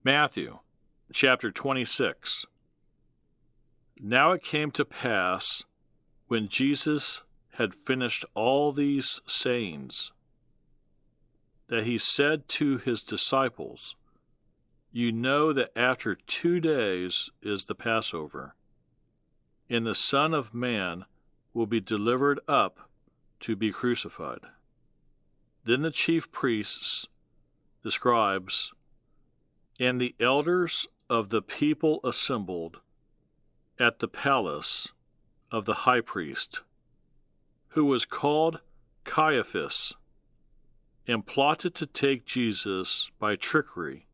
Matthew chapter 26. Now it came to pass, when Jesus had finished all these sayings, that he said to his disciples, You know that after 2 days is the Passover, and the Son of Man will be delivered up to be crucified. Then the chief priests, the scribes, and the elders of the people assembled at the palace of the high priest, who was called Caiaphas, and plotted to take Jesus by trickery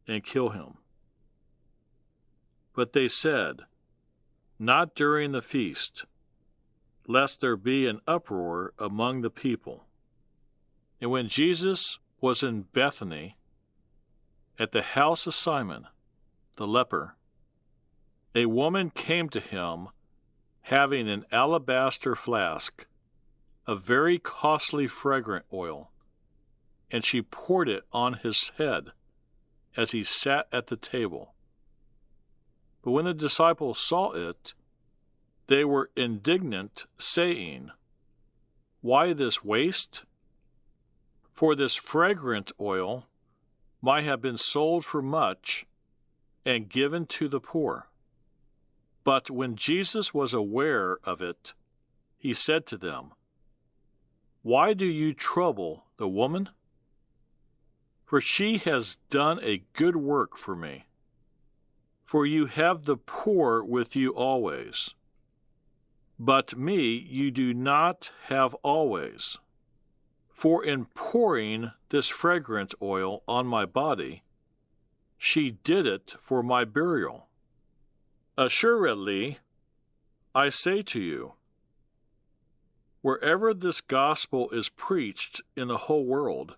and kill him. But they said, Not during the feast, lest there be an uproar among the people. And when Jesus was in Bethany, at the house of Simon, the leper, a woman came to him having an alabaster flask of very costly fragrant oil, and she poured it on his head as he sat at the table. But when the disciples saw it, they were indignant, saying, Why this waste? For this fragrant oil might have been sold for much and given to the poor. But when Jesus was aware of it, he said to them, Why do you trouble the woman? For she has done a good work for me. For you have the poor with you always, but me you do not have always. For in pouring this fragrant oil on my body, she did it for my burial. Assuredly, I say to you, wherever this gospel is preached in the whole world,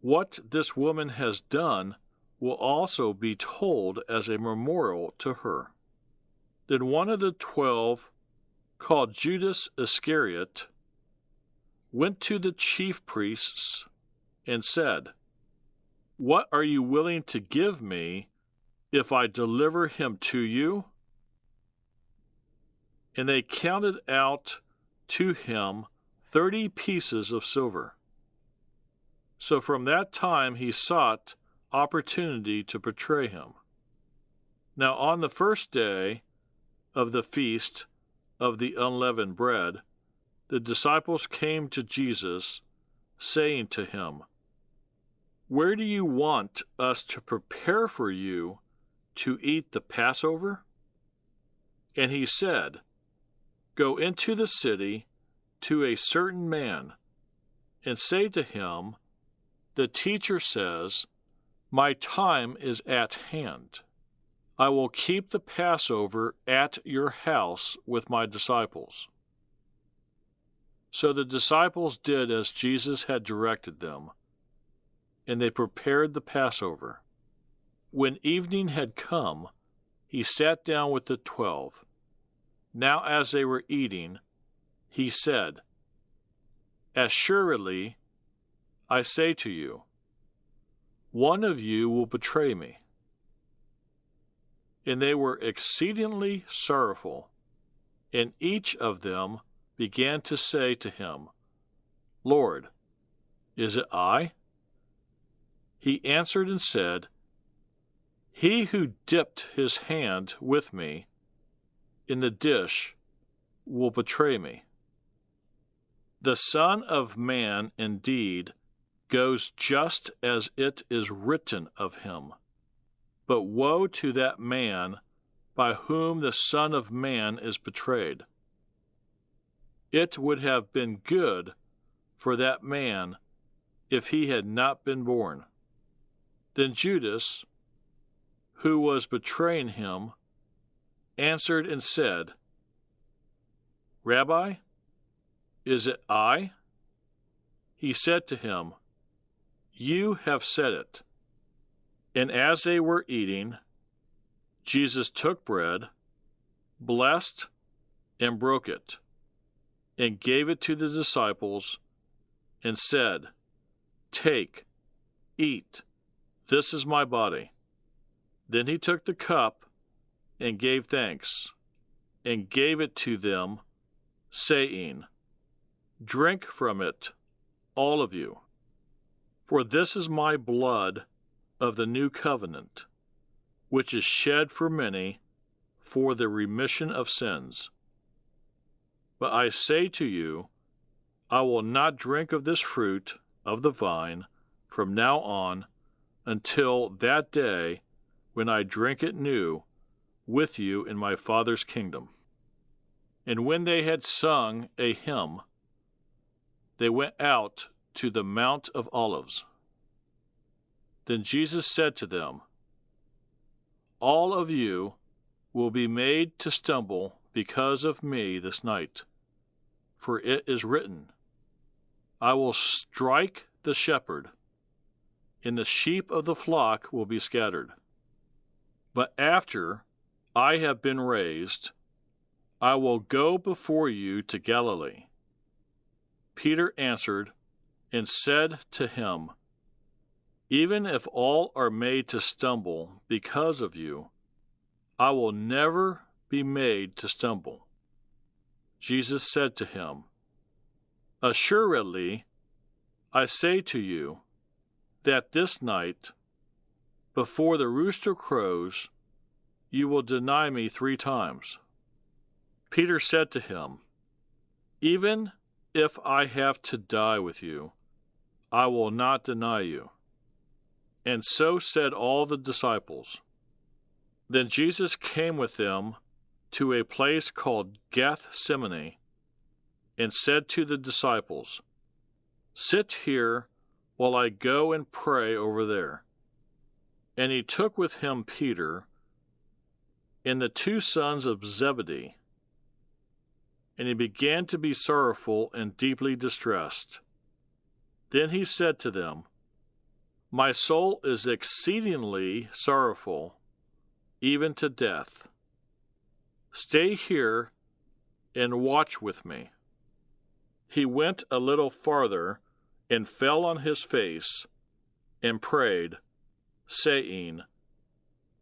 what this woman has done will also be told as a memorial to her. Then one of the 12, called Judas Iscariot, went to the chief priests and said, What are you willing to give me if I deliver him to you? And they counted out to him 30 pieces of silver. So from that time he sought opportunity to betray him. Now on the first day of the feast of the unleavened bread, the disciples came to Jesus, saying to him, Where do you want us to prepare for you to eat the Passover? And he said, Go into the city to a certain man, and say to him, The teacher says, My time is at hand. I will keep the Passover at your house with my disciples. So the disciples did as Jesus had directed them, and they prepared the Passover. When evening had come, he sat down with the 12. Now as they were eating, he said, Assuredly, I say to you, one of you will betray me. And they were exceedingly sorrowful, and each of them began to say to him, Lord, is it I? He answered and said, He who dipped his hand with me in the dish will betray me. The Son of Man indeed goes just as it is written of him. But woe to that man by whom the Son of Man is betrayed. It would have been good for that man if he had not been born. Then Judas, who was betraying him, answered and said, Rabbi, is it I? He said to him, You have said it. And as they were eating, Jesus took bread, blessed, and broke it, and gave it to the disciples, and said, Take, eat, This is my body." Then he took the cup and gave thanks, and gave it to them, saying, "Drink from it, all of you. For this is my blood of the new covenant, which is shed for many for the remission of sins. But I say to you, I will not drink of this fruit of the vine from now on until that day when I drink it new with you in my Father's kingdom." And when they had sung a hymn, they went out to the Mount of Olives. Then Jesus said to them, "All of you will be made to stumble because of me this night. For it is written, I will strike the shepherd, and the sheep of the flock will be scattered. But after I have been raised, I will go before you to Galilee." Peter answered and said to him, "Even if all are made to stumble because of you, I will never be made to stumble." Jesus said to him, "Assuredly, I say to you that this night, before the rooster crows, you will deny me 3 times." Peter said to him, "Even if I have to die with you, I will not deny you." And so said all the disciples. Then Jesus came with them to a place called Gethsemane, and said to the disciples, "Sit here while I go and pray over there." And he took with him Peter and the 2 sons of Zebedee, and he began to be sorrowful and deeply distressed. Then he said to them, "My soul is exceedingly sorrowful, even to death. Stay here and watch with me." He went a little farther and fell on his face and prayed, saying,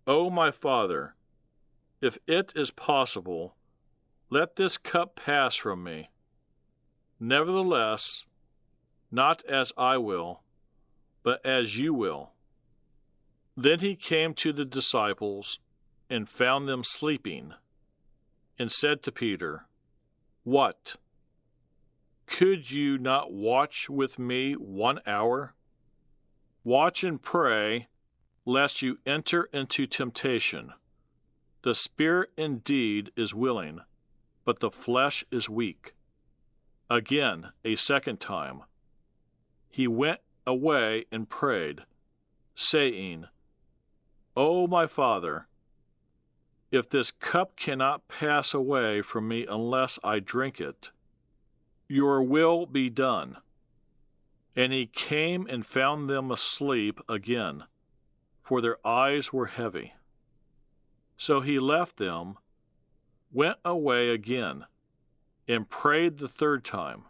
"O my Father, if it is possible, let this cup pass from me. Nevertheless, not as I will, but as you will." Then he came to the disciples and found them sleeping, and said to Peter, "What? Could you not watch with me 1 hour? Watch and pray, lest you enter into temptation. The spirit indeed is willing, but the flesh is weak." Again, a second time, he went away and prayed, saying, "O my Father, if this cup cannot pass away from me unless I drink it, your will be done." And he came and found them asleep again, for their eyes were heavy. So he left them, went away again, and prayed the 3rd time,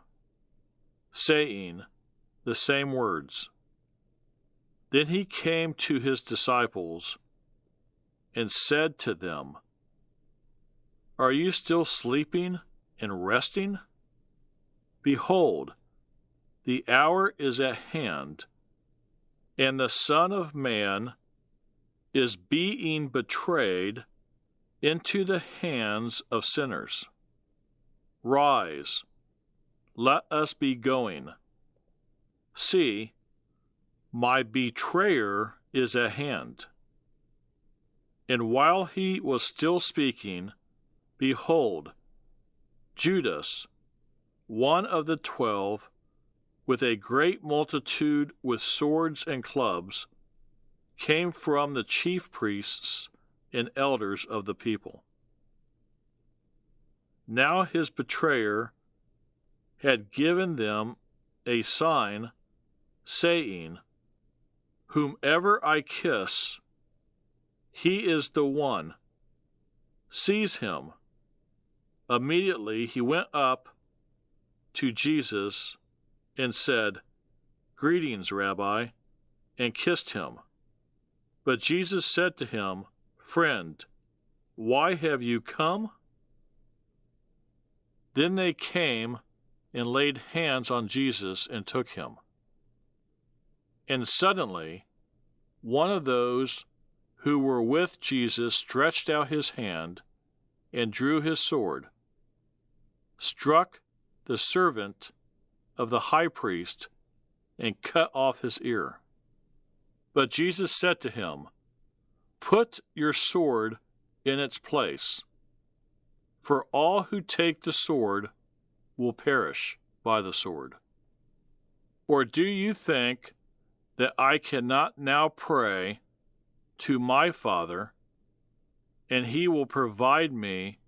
saying the same words. Then he came to his disciples and said to them, "Are you still sleeping and resting? Behold, the hour is at hand, and the Son of Man is being betrayed into the hands of sinners. Rise, let us be going. See, my betrayer is at hand." And while he was still speaking, behold, Judas, one of the 12, with a great multitude with swords and clubs, came from the chief priests and elders of the people. Now his betrayer had given them a sign, saying, "Whomever I kiss, he is the one. Seize him." Immediately he went up to Jesus and said, "Greetings, Rabbi," and kissed him. But Jesus said to him, Friend, why have you come? Then they came and laid hands on Jesus and took him. And suddenly, one of those who were with Jesus stretched out his hand and drew his sword, struck the servant of the high priest, and cut off his ear. But Jesus said to him, Put your sword in its place, for all who take the sword will perish by the sword. Or do you think that I cannot now pray to my Father, and he will provide me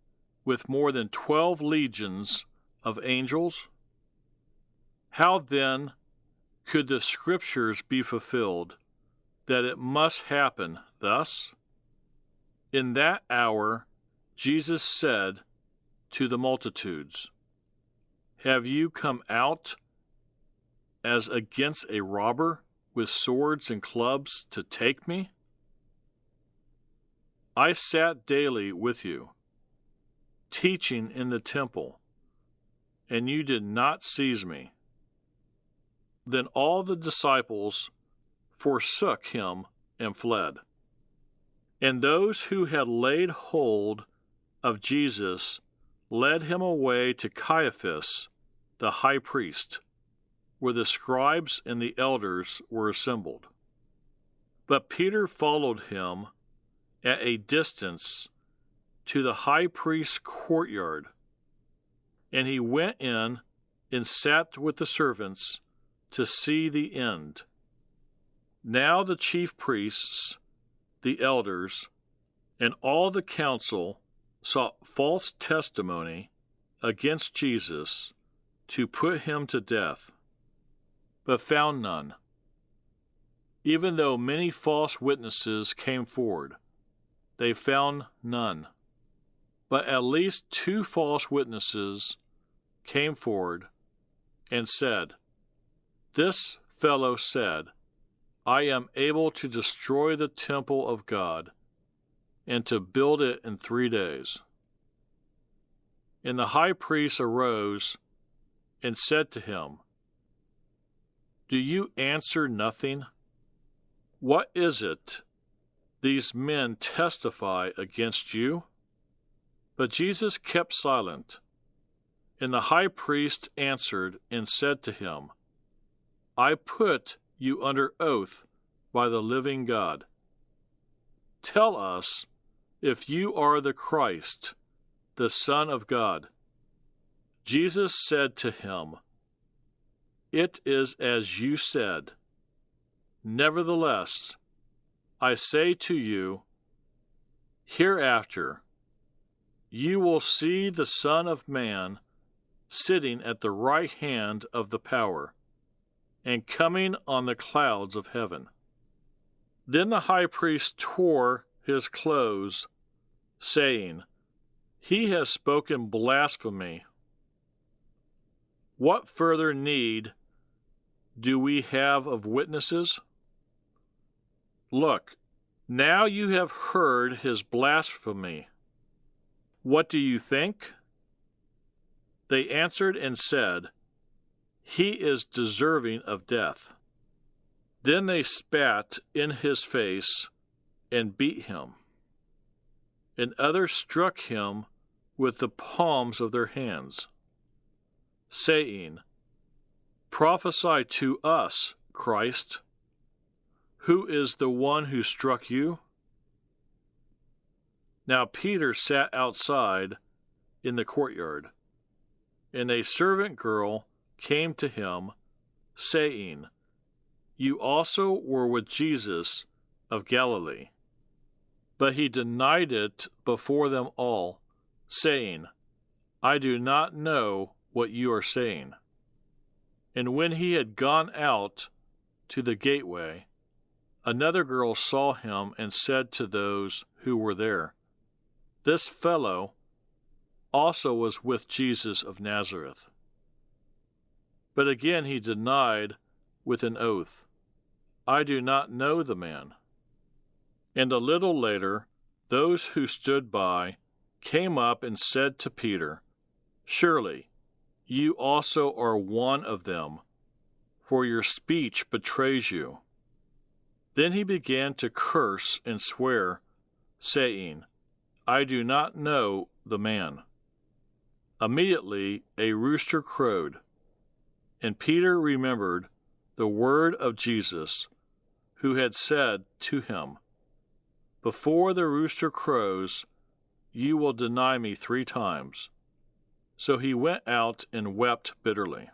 with more than 12 legions of angels? How then could the Scriptures be fulfilled that it must happen thus? In that hour Jesus said to the multitudes, Have you come out as against a robber with swords and clubs to take me? I sat daily with you, teaching in the temple, and you did not seize me. Then all the disciples forsook him and fled. And those who had laid hold of Jesus led him away to Caiaphas, the high priest, where the scribes and the elders were assembled. But Peter followed him at a distance to the high priest's courtyard, and he went in and sat with the servants to see the end. Now the chief priests, the elders, and all the council sought false testimony against Jesus to put him to death, but found none, even though many false witnesses came forward. They found none. But at least 2 false witnesses came forward and said, This fellow said, I am able to destroy the temple of God and to build it in 3 days. And the high priest arose and said to him, Do you answer nothing? What is it these men testify against you? But Jesus kept silent. And the high priest answered and said to him, I put you under oath by the living God. Tell us if you are the Christ, the Son of God. Jesus said to him, It is as you said. Nevertheless, I say to you, hereafter you will see the Son of Man sitting at the right hand of the power, and coming on the clouds of heaven. Then the high priest tore his clothes, saying, He has spoken blasphemy. What further need do we have of witnesses? Look, now you have heard his blasphemy. What do you think? They answered and said, He is deserving of death. Then they spat in his face and beat him. And others struck him with the palms of their hands, saying, Prophesy to us, Christ. Who is the one who struck you? Now Peter sat outside in the courtyard, and a servant girl came to him, saying, You also were with Jesus of Galilee. But he denied it before them all, saying, I do not know what you are saying. And when he had gone out to the gateway, another girl saw him and said to those who were there, This fellow also was with Jesus of Nazareth. But again he denied with an oath, I do not know the man. And a little later, those who stood by came up and said to Peter, "Surely you also are one of them, for your speech betrays you." Then he began to curse and swear, saying, "I do not know the man." Immediately a rooster crowed, and Peter remembered the word of Jesus, who had said to him, "Before the rooster crows, you will deny me 3 times." So he went out and wept bitterly.